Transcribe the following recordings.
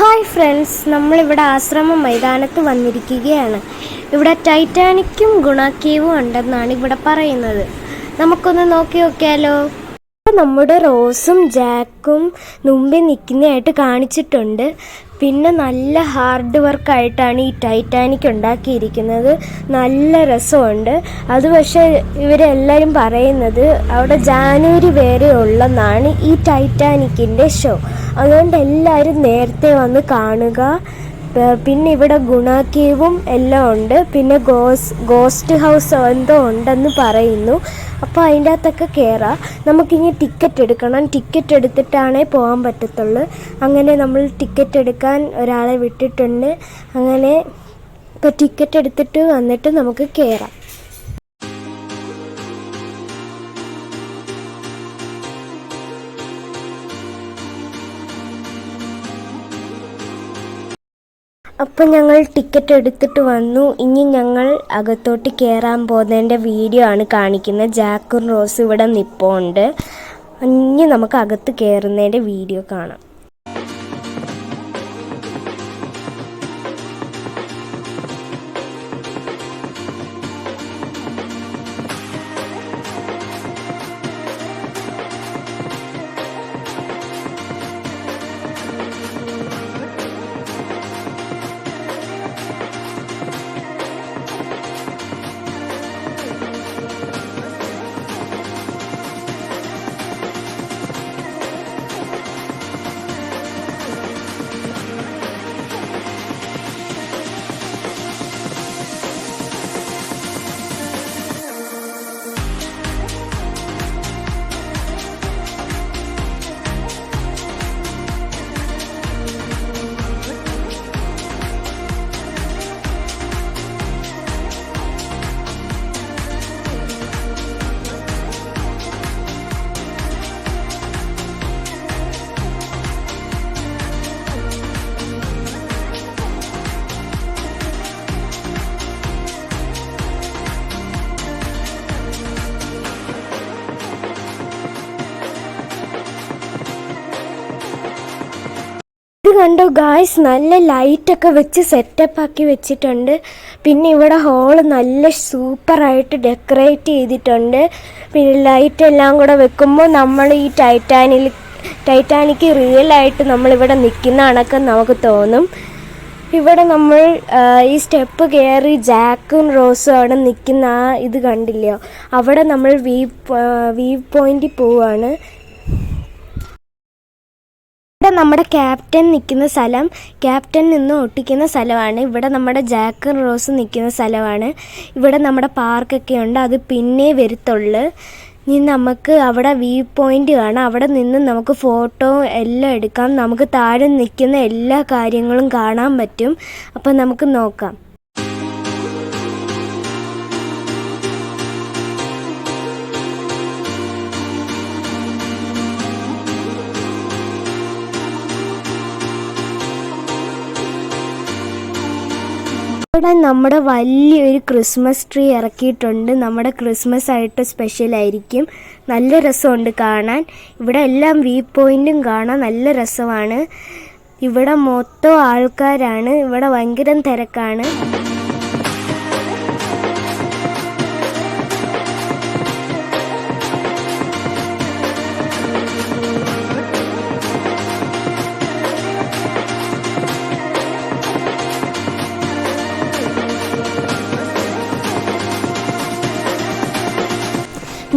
Hi friends, നമ്മളിവിടെ ആശ്രമ മൈതാനത്ത് വന്നിരിക്കുകയാണ്. ഇവിടെ ടൈറ്റാനിക്കും ഗുണാക്കേവും ഉണ്ടെന്നാണ് ഇവിടെ പറയുന്നത്. നമുക്കൊന്ന് നോക്കി നോക്കിയാലോ. നമ്മുടെ റോസും ജാക്കും മുമ്പിൽ നിൽക്കുന്നതായിട്ട് കാണിച്ചിട്ടുണ്ട്. പിന്നെ നല്ല ഹാർഡ് വർക്കായിട്ടാണ് ഈ ടൈറ്റാനിക് ഉണ്ടാക്കിയിരിക്കുന്നത്. നല്ല രസമുണ്ട്. അത് പക്ഷേ ഇവരെല്ലാവരും പറയുന്നത് അവിടെ ജാനുവരി വരെ ഉള്ളെന്നാണ് ഈ ടൈറ്റാനിക്കിൻ്റെ ഷോ. അതുകൊണ്ട് എല്ലാവരും നേരത്തെ വന്ന് കാണുക. പിന്നെ ഇവിടെ ഗുണാക്കേവും എല്ലാം ഉണ്ട്. പിന്നെ ഗോസ്റ്റ് ഹൗസ് എന്തോ ഉണ്ടെന്ന് പറയുന്നു. അപ്പോൾ അതിൻ്റെ അകത്തൊക്കെ കയറാം. നമുക്കിനി ടിക്കറ്റ് എടുക്കണം. ടിക്കറ്റ് എടുത്തിട്ടാണേ പോകാൻ പറ്റത്തുള്ളൂ. അങ്ങനെ നമ്മൾ ടിക്കറ്റ് എടുക്കാൻ ഒരാളെ വിട്ടിട്ടുണ്ട്. അങ്ങനെ ഇപ്പോൾ ടിക്കറ്റ് എടുത്തിട്ട് വന്നിട്ട് നമുക്ക് കയറാം. അപ്പം ഞങ്ങൾ ടിക്കറ്റ് എടുത്തിട്ട് വന്നു. ഇനി ഞങ്ങൾ അകത്തോട്ട് കയറാൻ പോകുന്നതിൻ്റെ വീഡിയോ ആണ് കാണിക്കുന്നത്. ജാക്കും റോസും ഇവിടെ നിൽപ്പുണ്ട്. ഇനി നമുക്ക് അകത്ത് കയറുന്നതിൻ്റെ വീഡിയോ കാണാം. ഇത് കണ്ടോ ഗായ്സ്, നല്ല ലൈറ്റൊക്കെ വെച്ച് സെറ്റപ്പ് ആക്കി വെച്ചിട്ടുണ്ട്. പിന്നെ ഇവിടെ ഹോള് നല്ല സൂപ്പറായിട്ട് ഡെക്കറേറ്റ് ചെയ്തിട്ടുണ്ട്. പിന്നെ ലൈറ്റ് എല്ലാം കൂടെ വെക്കുമ്പോൾ നമ്മൾ ഈ ടൈറ്റാനിക് റിയലായിട്ട് നമ്മളിവിടെ നിൽക്കുന്ന കണക്ക് നമുക്ക് തോന്നും. ഇവിടെ നമ്മൾ ഈ സ്റ്റെപ്പ് കയറി ജാക്കും റോസും അവിടെ നിൽക്കുന്ന ആ ഇത് കണ്ടില്ലയോ, അവിടെ നമ്മൾ വ്യൂ പോയിന്റിൽ പോവുകയാണ്. ഇവിടെ നമ്മുടെ ക്യാപ്റ്റൻ നിൽക്കുന്ന സ്ഥലം, ക്യാപ്റ്റൻ നിന്ന് ഒട്ടിക്കുന്ന സ്ഥലമാണ്. ഇവിടെ നമ്മുടെ ജാക്കും റോസും നിൽക്കുന്ന സ്ഥലമാണ്. ഇവിടെ നമ്മുടെ പാർക്കൊക്കെ ഉണ്ട്. അത് പിന്നെ വരുത്തുള്ളൂ. ഇനി നമുക്ക് അവിടെ വ്യൂ പോയിൻ്റ് കാണാം. അവിടെ നിന്ന് നമുക്ക് ഫോട്ടോ എല്ലാം എടുക്കാം. നമുക്ക് താഴെ നിൽക്കുന്ന എല്ലാ കാര്യങ്ങളും കാണാൻ പറ്റും. അപ്പോൾ നമുക്ക് നോക്കാം. ഇവിടെ നമ്മുടെ വലിയൊരു ക്രിസ്മസ് ട്രീ ഇറക്കിയിട്ടുണ്ട്. നമ്മുടെ ക്രിസ്മസ് ആയിട്ട് സ്പെഷ്യലായിരിക്കും. നല്ല രസമുണ്ട് കാണാൻ. ഇവിടെ എല്ലാം വ്യൂ പോയിൻറ്റും കാണാൻ നല്ല രസമാണ്. ഇവിടെ മൊത്തം ആൾക്കാരാണ്. ഇവിടെ ഭയങ്കര തിരക്കാണ്.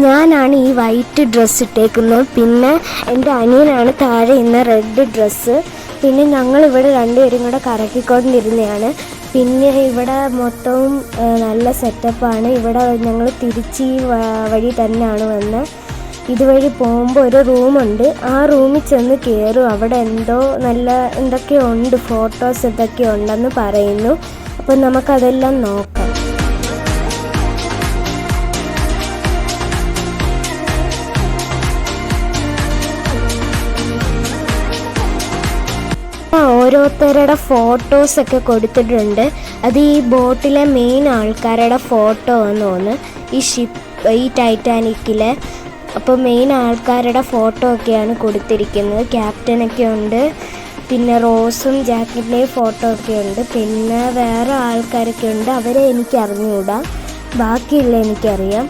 ഞാനാണ് ഈ വൈറ്റ് ഡ്രസ്സ് ഇട്ടേക്കുന്നത്. പിന്നെ എൻ്റെ അനിയനാണ് താഴെ ഇന്ന റെഡ് ഡ്രസ്സ്. പിന്നെ ഞങ്ങളിവിടെ രണ്ടുപേരും കൂടെ കറക്കിക്കൊണ്ടിരുന്നതാണ്. പിന്നെ ഇവിടെ മൊത്തവും നല്ല സെറ്റപ്പാണ്. ഇവിടെ ഞങ്ങൾ തിരിച്ച് ഈ വഴി തന്നെയാണ് വന്നത്. ഇതുവഴി പോകുമ്പോൾ ഒരു റൂമുണ്ട്. ആ റൂമിൽ ചെന്ന് കയറും. അവിടെ എന്തൊക്കെയോ ഉണ്ട്, ഫോട്ടോസ് എന്തൊക്കെ ഉണ്ടെന്ന് പറയുന്നു. അപ്പോൾ നമുക്കതെല്ലാം നോക്കാം. ഓരോരുത്തരുടെ ഫോട്ടോസൊക്കെ കൊടുത്തിട്ടുണ്ട്. അത് ഈ ബോട്ടിലെ മെയിൻ ആൾക്കാരുടെ ഫോട്ടോ എന്ന് തോന്നുന്നു. ഈ ടൈറ്റാനിക്കിലെ അപ്പോൾ മെയിൻ ആൾക്കാരുടെ ഫോട്ടോ ഒക്കെയാണ് കൊടുത്തിരിക്കുന്നത്. ക്യാപ്റ്റനൊക്കെ ഉണ്ട്. പിന്നെ റോസും ജാക്കിൻ്റെയും ഫോട്ടോ ഒക്കെ ഉണ്ട്. പിന്നെ വേറെ ആൾക്കാരൊക്കെ ഉണ്ട്, അവരെ എനിക്ക് അറിഞ്ഞുകൂടാ, ബാക്കിയുള്ള എനിക്കറിയാം.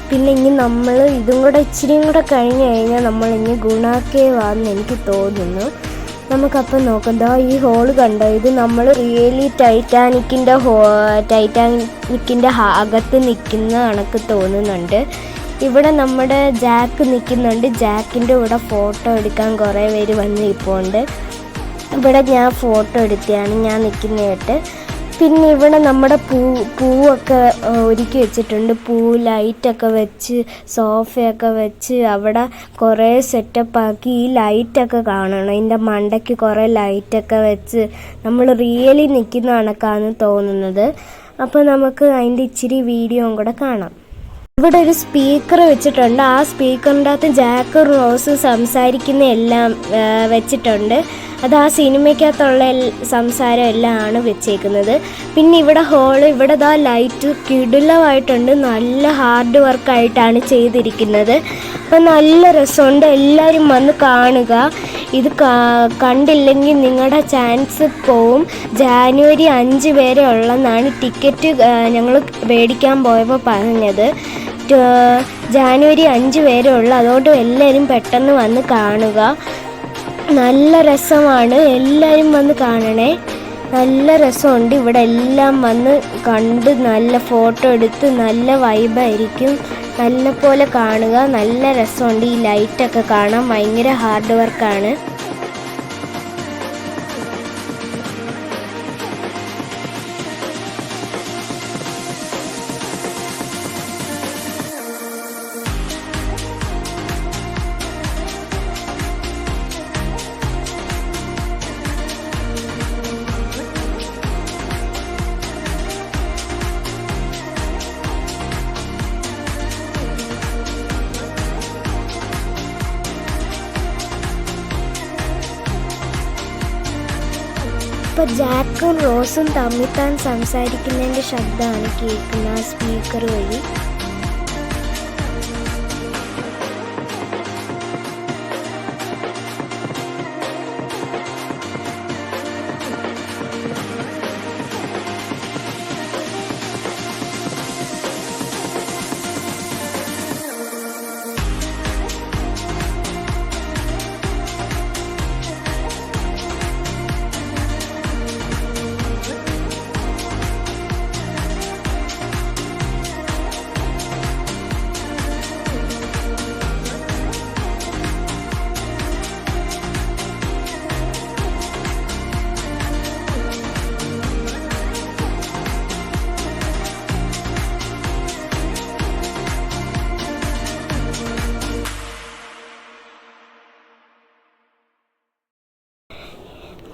പിന്നെ ഇനി നമ്മൾ ഇതും കൂടെ ഇച്ചിരിയും കൂടെ കഴിഞ്ഞ് കഴിഞ്ഞാൽ നമ്മളിനി ഗുണ കേവാന്ന് എനിക്ക് തോന്നുന്നു. നമുക്കപ്പം നോക്കാം. ഈ ഹോള് കണ്ടോ, ഇത് നമ്മൾ റിയലി ടൈറ്റാനിക്കിൻ്റെ അകത്ത് നിൽക്കുന്ന കണക്ക് തോന്നുന്നുണ്ട്. ഇവിടെ നമ്മുടെ ജാക്ക് നിൽക്കുന്നുണ്ട്. ജാക്കിൻ്റെ കൂടെ ഫോട്ടോ എടുക്കാൻ കുറേ പേര് വന്ന് ഇപ്പോണ്ട്. ഇവിടെ ഞാൻ ഫോട്ടോ എടുത്തതാണ് ഞാൻ നിൽക്കുന്നതായിട്ട്. പിന്നെ ഇവിടെ നമ്മുടെ പൂവൊക്കെ ഒരുക്കി വെച്ചിട്ടുണ്ട്. ലൈറ്റൊക്കെ വെച്ച് സോഫയൊക്കെ വെച്ച് അവിടെ കുറേ സെറ്റപ്പാക്കി. ഈ ലൈറ്റൊക്കെ കാണണം, ഇതിൻ്റെ മണ്ടയ്ക്ക് കുറേ ലൈറ്റൊക്കെ വെച്ച് നമ്മൾ റിയലി നിൽക്കുന്ന കണക്കാണ് തോന്നുന്നത്. അപ്പോൾ നമുക്ക് അതിൻ്റെ ഇച്ചിരി വീഡിയോയും കൂടെ കാണാം. ഇവിടെ ഒരു സ്പീക്കർ വെച്ചിട്ടുണ്ട്. ആ സ്പീക്കറിൻ്റെ അകത്ത് ജാക്കും റോസും സംസാരിക്കുന്ന എല്ലാം വെച്ചിട്ടുണ്ട്. അത് ആ സിനിമയ്ക്കകത്തുള്ള സംസാരം എല്ലാം ആണ് വെച്ചേക്കുന്നത്. പിന്നെ ഇവിടെ ഹോള്, ഇവിടെ ലൈറ്റ് കിടിലമായിട്ടുണ്ട്. നല്ല ഹാർഡ് വർക്കായിട്ടാണ് ചെയ്തിരിക്കുന്നത്. അപ്പം നല്ല രസമുണ്ട്. എല്ലാവരും വന്ന് കാണുക. ഇത് കണ്ടില്ലെങ്കിൽ നിങ്ങളുടെ ചാൻസ് പോവും. ജാനുവരി 5 വരെ ഉള്ളെന്നാണ് ടിക്കറ്റ് ഞങ്ങൾ മേടിക്കാൻ പോയപ്പോൾ പറഞ്ഞത്. ജാനുവരി 5 വരെ ഉള്ളു. അതുകൊണ്ട് എല്ലാവരും പെട്ടെന്ന് വന്ന് കാണുക. നല്ല രസമാണ്, എല്ലാവരും വന്ന് കാണണേ. നല്ല രസമുണ്ട്. ഇവിടെ എല്ലാം വന്ന് കണ്ട് നല്ല ഫോട്ടോ എടുത്ത് നല്ല വൈബായിരിക്കും. നല്ല പോലെ കാണുക. നല്ല രസമുണ്ട്. ഈ ലൈറ്റൊക്കെ കാണാൻ ഭയങ്കര ഹാർഡ് വർക്കാണ്. ഇപ്പോൾ ജാക്കും റോസും തമ്മിൽ സംസാരിക്കുന്നതിൻ്റെ ശബ്ദമാണ് കേൾക്കുന്നത് ആ സ്പീക്കർ വഴി.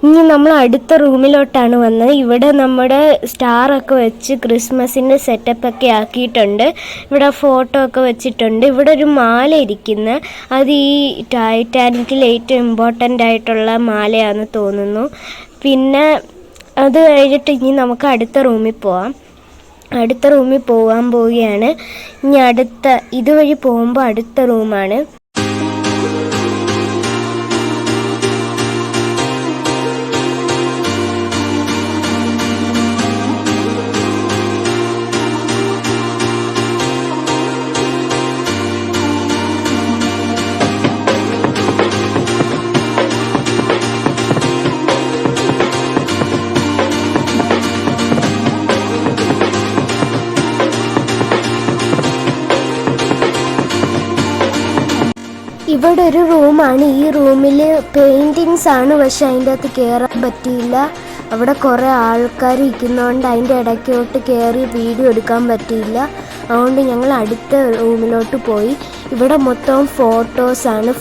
ഇനി നമ്മൾ അടുത്ത റൂമിലോട്ടാണ് വന്നത്. ഇവിടെ നമ്മുടെ സ്റ്റാറൊക്കെ വെച്ച് ക്രിസ്മസിൻ്റെ സെറ്റപ്പൊക്കെ ആക്കിയിട്ടുണ്ട്. ഇവിടെ ഫോട്ടോ ഒക്കെ വെച്ചിട്ടുണ്ട്. ഇവിടെ ഒരു മാല ഇരിക്കുന്ന, അത് ഈ ടൈറ്റാനിക്കിൽ ഏറ്റവും ഇമ്പോർട്ടൻ്റ് ആയിട്ടുള്ള മാലയാണെന്ന് തോന്നുന്നു. പിന്നെ അത് കഴിഞ്ഞിട്ട് ഇനി നമുക്ക് അടുത്ത റൂമിൽ പോവാം. അടുത്ത റൂമിൽ പോകാൻ പോവുകയാണ്. ഇനി ഇതുവഴി പോകുമ്പോൾ അടുത്ത റൂമാണ്. ഇവിടെ ഒരു റൂമാണ്. ഈ റൂമിൽ പെയിൻറ്റിങ്സ് ആണ്, പക്ഷെ അതിൻ്റെ അകത്ത് കയറാൻ പറ്റിയില്ല. അവിടെ കുറേ ആൾക്കാർ ഇരിക്കുന്നതുകൊണ്ട് അതിൻ്റെ ഇടയ്ക്കോട്ട് കയറി വീഡിയോ എടുക്കാൻ പറ്റിയില്ല. അതുകൊണ്ട് ഞങ്ങൾ അടുത്ത റൂമിലോട്ട് പോയി. ഇവിടെ മൊത്തം ഫോട്ടോസാണ്.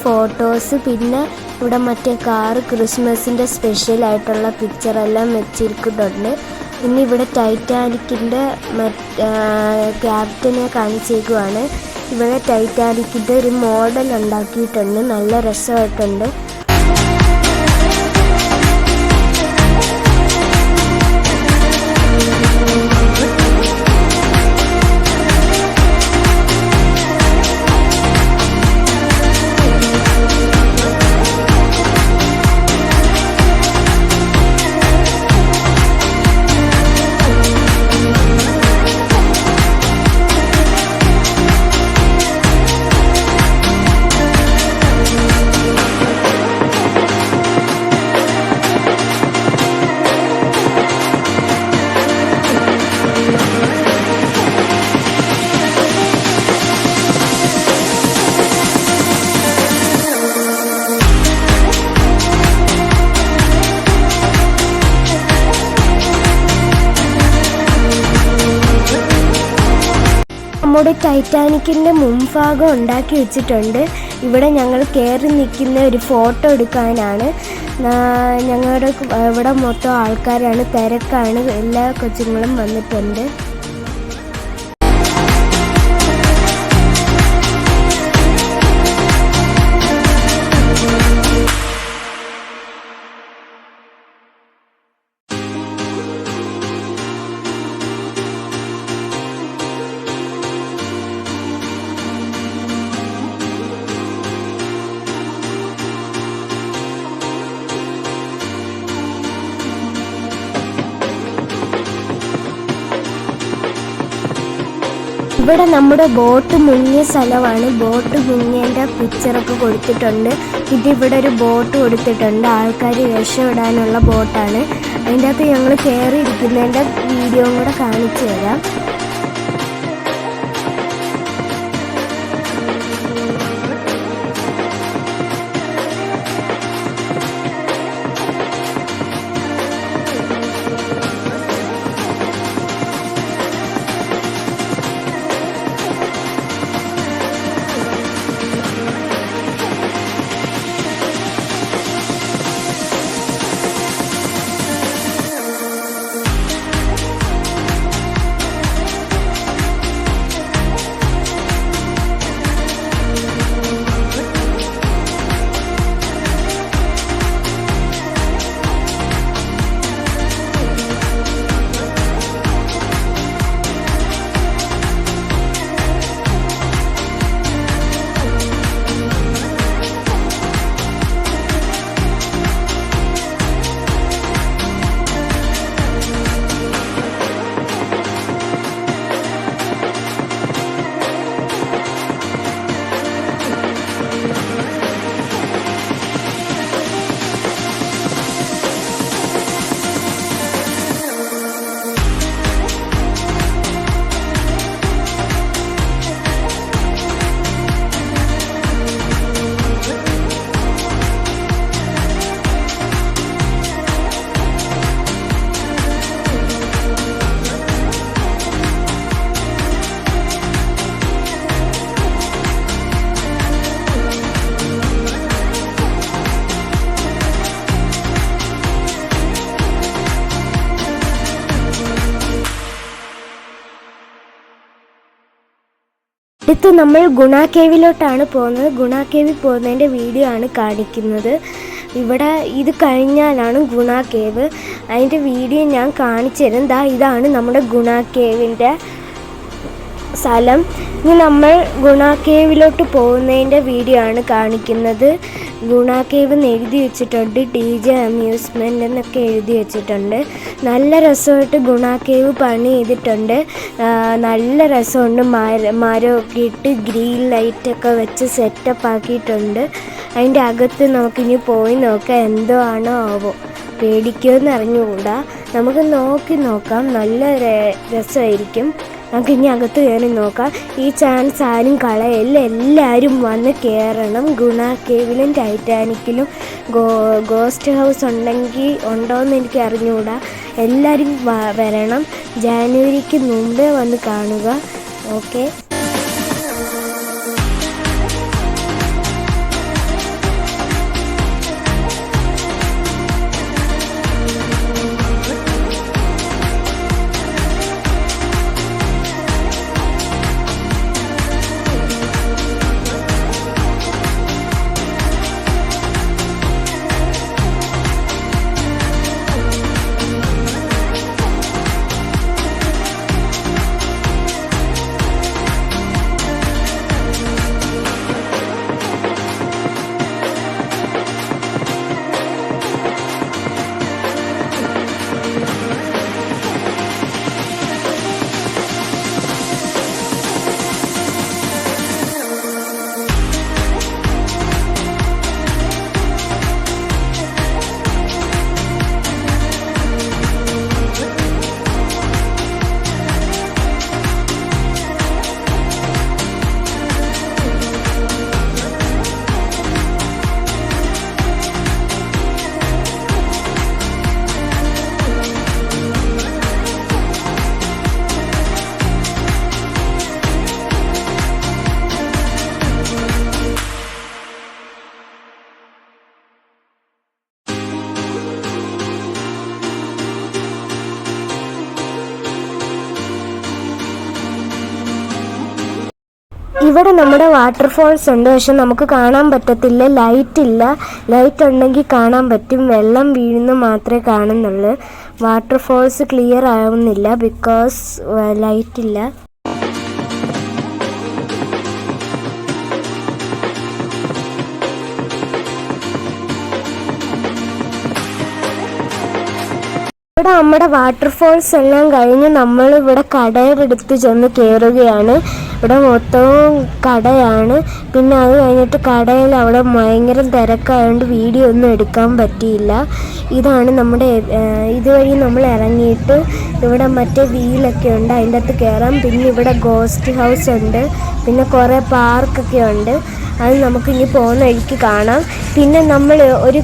പിന്നെ ഇവിടെ മറ്റേ കാറ് ക്രിസ്മസിൻ്റെ സ്പെഷ്യലായിട്ടുള്ള പിക്ചറെല്ലാം വെച്ചിരിക്കുന്നുണ്ട്. പിന്നെ ഇവിടെ ടൈറ്റാനിക്കിൻ്റെ ക്യാപ്റ്റനെ കാണിച്ചേക്കുവാണ്. ഇവിടെ ടൈറ്റാനിക്കിൻ്റെ ഒരു മോഡൽ ഉണ്ടാക്കിയിട്ടുണ്ട്. നല്ല രസമായിട്ടുണ്ട്. നമ്മുടെ ടൈറ്റാനിക്കിൻ്റെ മുൻഭാഗം ഉണ്ടാക്കി വെച്ചിട്ടുണ്ട്. ഇവിടെ ഞങ്ങൾ കയറി നിൽക്കുന്ന ഒരു ഫോട്ടോ എടുക്കാനാണ്. ഞങ്ങളുടെ ഇവിടെ മൊത്തം ആൾക്കാരാണ്, തിരക്കാണ്, എല്ലാ കൊച്ചുങ്ങളും വന്നിട്ടുണ്ട്. ഇവിടെ നമ്മുടെ ബോട്ട് മുങ്ങിയ സ്ഥലമാണ്. ബോട്ട് മുങ്ങിയതിൻ്റെ പിക്ചറൊക്കെ കൊടുത്തിട്ടുണ്ട്. ഇതിവിടെ ഒരു ബോട്ട് കൊടുത്തിട്ടുണ്ട്, ആൾക്കാർ രക്ഷപ്പെടാനുള്ള ബോട്ടാണ്. അതിൻ്റെ അകത്ത് ഞങ്ങൾ കയറി ഇരിക്കുന്നതിൻ്റെ വീഡിയോയും കൂടെ കാണിച്ചു തരാം. അടുത്ത് നമ്മൾ ഗുണ കേവിലോട്ടാണ് പോകുന്നത്. ഗുണ കേവിൽ പോകുന്നതിൻ്റെ വീഡിയോ ആണ് കാണിക്കുന്നത്. ഇവിടെ ഇത് കഴിഞ്ഞാലാണ് ഗുണ കേവ്. അതിൻ്റെ വീഡിയോ ഞാൻ കാണിച്ചു തരും. ഇതാണ് നമ്മുടെ ഗുണ കേവിൻ്റെ സ്ഥലം. ഇനി നമ്മൾ ഗുണ കേവിലോട്ട് പോകുന്നതിൻ്റെ വീഡിയോ ആണ് കാണിക്കുന്നത്. ഗുണ കേവ് എന്ന് എഴുതി വെച്ചിട്ടുണ്ട്, DJ അമ്യൂസ്മെൻ്റ് എന്നൊക്കെ എഴുതി വെച്ചിട്ടുണ്ട്. നല്ല രസമായിട്ട് ഗുണ കേവ് പണി ചെയ്തിട്ടുണ്ട്. നല്ല രസമുണ്ട്. മരമൊക്കെ ഇട്ട് ഗ്രീൻ ലൈറ്റൊക്കെ വെച്ച് സെറ്റപ്പ് ആക്കിയിട്ടുണ്ട്. അതിൻ്റെ അകത്ത് നമുക്കിനി പോയി നോക്കാം, എന്തോ ആണോ ആവോ, പേടിക്കുമെന്ന് അറിഞ്ഞുകൂടാ. നമുക്ക് നോക്കാം, നല്ല രസമായിരിക്കും. നമുക്ക് ഇനി അകത്ത് കയറി നോക്കാം. ഈ ചാൻസ് ആരും കളയല്ല, എല്ലാവരും വന്ന് കയറണം. ഗുണ കേവിലും ടൈറ്റാനിക്കിലും ഗോസ്റ്റ് ഹൗസ് ഉണ്ടോയെന്ന് എനിക്ക് അറിഞ്ഞുകൂടാ. എല്ലാവരും വരണം. ജാനുവരിക്ക് മുമ്പേ വന്ന് കാണുക. ഓക്കെ. ഇവിടെ നമ്മുടെ വാട്ടർഫോൾസ് ഉണ്ട്, പക്ഷെ നമുക്ക് കാണാൻ പറ്റത്തില്ല, ലൈറ്റ് ഇല്ല. ലൈറ്റ് ഉണ്ടെങ്കിൽ കാണാൻ പറ്റും, വെള്ളം വീഴുന്ന മാത്രമേ കാണുന്നുള്ളൂ. വാട്ടർഫോൾസ് ക്ലിയർ ആവുന്നില്ല ബിക്കോസ് ലൈറ്റ് ഇല്ല. ഇവിടെ നമ്മുടെ വാട്ടർഫോൾസ് എല്ലാം കഴിഞ്ഞ് നമ്മൾ ഇവിടെ കടയുടെ അടുത്ത് ചെന്ന് കയറുകയാണ്. ഇവിടെ മൊത്തവും കടയാണ്. പിന്നെ അത് കഴിഞ്ഞിട്ട് കടയിൽ അവിടെ ഭയങ്കര തിരക്കായതുകൊണ്ട് വീഡിയോ ഒന്നും എടുക്കാൻ പറ്റിയില്ല. ഇതാണ് നമ്മുടെ ഇതുവഴി നമ്മൾ ഇറങ്ങിയിട്ട് ഇവിടെ മറ്റേ വീലൊക്കെ ഉണ്ട്, അതിൻ്റെ അകത്ത് കയറാം. പിന്നെ ഇവിടെ ഗോസ്റ്റ് ഹൗസ് ഉണ്ട്, പിന്നെ കുറേ പാർക്കൊക്കെ ഉണ്ട്. അത് നമുക്ക് ഇനി പോകുന്ന വഴിക്ക് കാണാം. പിന്നെ നമ്മൾ ഒരു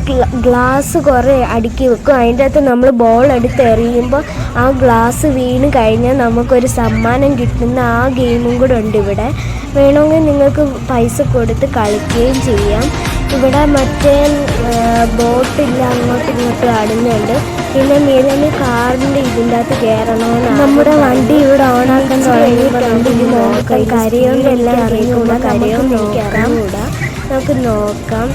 ഗ്ലാസ് കുറേ അടുക്കി വെക്കും, അതിൻ്റെ അകത്ത് നമ്മൾ ബോൾ എടുത്ത് എറിയുമ്പോൾ ആ ഗ്ലാസ് വീണ് കഴിഞ്ഞാൽ നമുക്കൊരു സമ്മാനം കിട്ടുന്ന ആ ഗെയിമും കൂടെ ഉണ്ട് ഇവിടെ. വേണമെങ്കിൽ നിങ്ങൾക്ക് പൈസ കൊടുത്ത് കളിക്കുകയും ചെയ്യാം. ഇവിടെ മറ്റേ ബോട്ടില്ല, അങ്ങോട്ടും ഇങ്ങോട്ടും ആടുന്നുണ്ട്. പിന്നെ നിലവിൽ കാറിൻ്റെ ഇതിൻ്റെ അകത്ത് കയറണമെന്ന് നമ്മുടെ വണ്ടി ഇവിടെ ഓണാക്കാൻ തുടങ്ങിയിട്ടുണ്ട്. ഇത് നോക്കാം, കരയോണ്ടെല്ലാം അറിയുമ്പോൾ കരയോ നോക്കാം. നമുക്ക് നോക്കാം.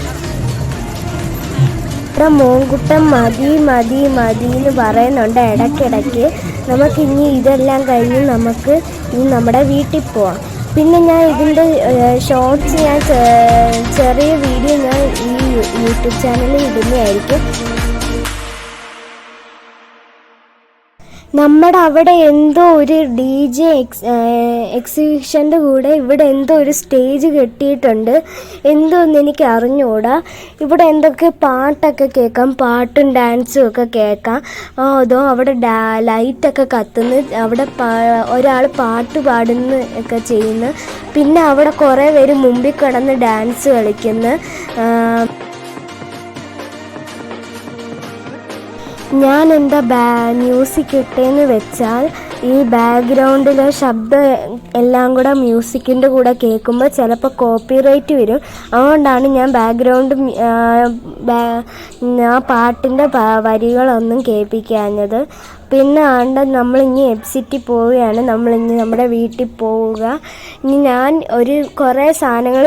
ഇവിടെ മോൻകുട്ടൻ മതി മതി മതി എന്ന് പറയുന്നുണ്ട് ഇടയ്ക്കിടയ്ക്ക്. നമുക്കിനി ഇതെല്ലാം കഴിഞ്ഞ് നമുക്ക് ഇനി നമ്മുടെ വീട്ടിൽ പോവാം. പിന്നെ ഞാൻ ഇതിൻ്റെ ഷോർട്സ് ഞാൻ ചെറിയ വീഡിയോ ഞാൻ ഈ യൂട്യൂബ് ചാനലിൽ ഇടുന്നതായിരിക്കും. നമ്മുടെ അവിടെ എന്തോ ഒരു DJ എക്സിബിഷൻ്റെ കൂടെ ഇവിടെ എന്തോ ഒരു സ്റ്റേജ് കെട്ടിയിട്ടുണ്ട്. എന്തോന്ന് എനിക്ക് അറിഞ്ഞുകൂടാ. ഇവിടെ എന്തൊക്കെ പാട്ടൊക്കെ കേൾക്കാം, പാട്ടും ഡാൻസും ഒക്കെ കേൾക്കാം. അതോ അവിടെ ലൈറ്റൊക്കെ കത്തുന്നു, അവിടെ ഒരാൾ പാട്ട് പാടുന്നു ഒക്കെ ചെയ്യുന്നു. പിന്നെ അവിടെ കുറേ പേര് മുമ്പിൽ കിടന്ന് ഡാൻസ് കളിക്കുന്നു. ഞാൻ എന്താ മ്യൂസിക് ഇട്ടേന്ന് വെച്ചാൽ ഈ ബാക്ക്ഗ്രൗണ്ടിലെ ശബ്ദം എല്ലാം കൂടെ മ്യൂസിക്കിൻ്റെ കൂടെ കേൾക്കുമ്പോൾ ചിലപ്പോൾ കോപ്പിറൈറ്റ് വരും. അതുകൊണ്ടാണ് ഞാൻ ബാക്ക്ഗ്രൗണ്ട് ആ പാട്ടിൻ്റെ വരികളൊന്നും കേൾപ്പിക്കാഞ്ഞത്. പിന്നെ നമ്മളിനി എക്സിറ്റിൽ പോവുകയാണ്. നമ്മളിനി നമ്മുടെ വീട്ടിൽ പോവുക. ഇനി ഞാൻ കുറേ സാധനങ്ങൾ